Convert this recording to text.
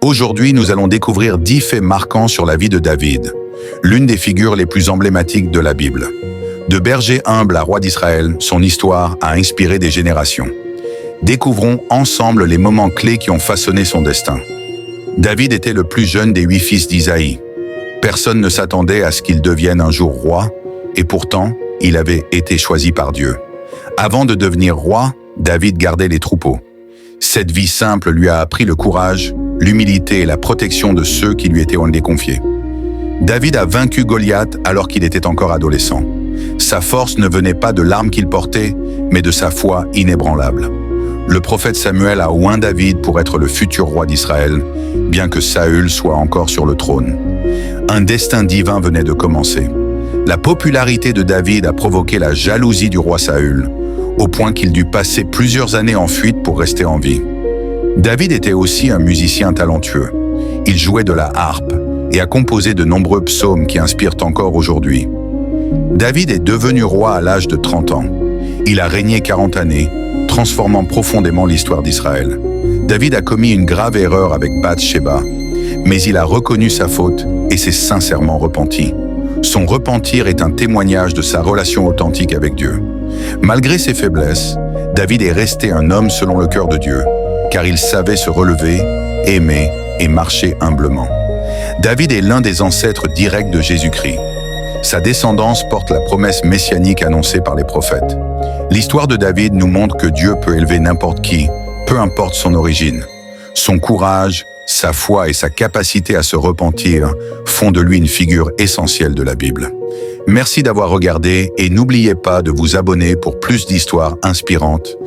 Aujourd'hui, nous allons découvrir 10 faits marquants sur la vie de David, l'une des figures les plus emblématiques de la Bible. De berger humble à roi d'Israël, son histoire a inspiré des générations. Découvrons ensemble les moments clés qui ont façonné son destin. David était le plus jeune des 8 fils d'Isaïe. Personne ne s'attendait à ce qu'il devienne un jour roi, et pourtant, il avait été choisi par Dieu. Avant de devenir roi, David gardait les troupeaux. Cette vie simple lui a appris le courage, l'humilité et la protection de ceux qui lui étaient confiés. David a vaincu Goliath alors qu'il était encore adolescent. Sa force ne venait pas de l'arme qu'il portait, mais de sa foi inébranlable. Le prophète Samuel a oint David pour être le futur roi d'Israël, bien que Saül soit encore sur le trône. Un destin divin venait de commencer. La popularité de David a provoqué la jalousie du roi Saül, au point qu'il dut passer plusieurs années en fuite pour rester en vie. David était aussi un musicien talentueux. Il jouait de la harpe et a composé de nombreux psaumes qui inspirent encore aujourd'hui. David est devenu roi à l'âge de 30 ans. Il a régné 40 années, transformant profondément l'histoire d'Israël. David a commis une grave erreur avec Bathsheba, mais il a reconnu sa faute et s'est sincèrement repenti. Son repentir est un témoignage de sa relation authentique avec Dieu. Malgré ses faiblesses, David est resté un homme selon le cœur de Dieu, car il savait se relever, aimer et marcher humblement. David est l'un des ancêtres directs de Jésus-Christ. Sa descendance porte la promesse messianique annoncée par les prophètes. L'histoire de David nous montre que Dieu peut élever n'importe qui, peu importe son origine. Son courage, sa foi et sa capacité à se repentir font de lui une figure essentielle de la Bible. Merci d'avoir regardé et n'oubliez pas de vous abonner pour plus d'histoires inspirantes.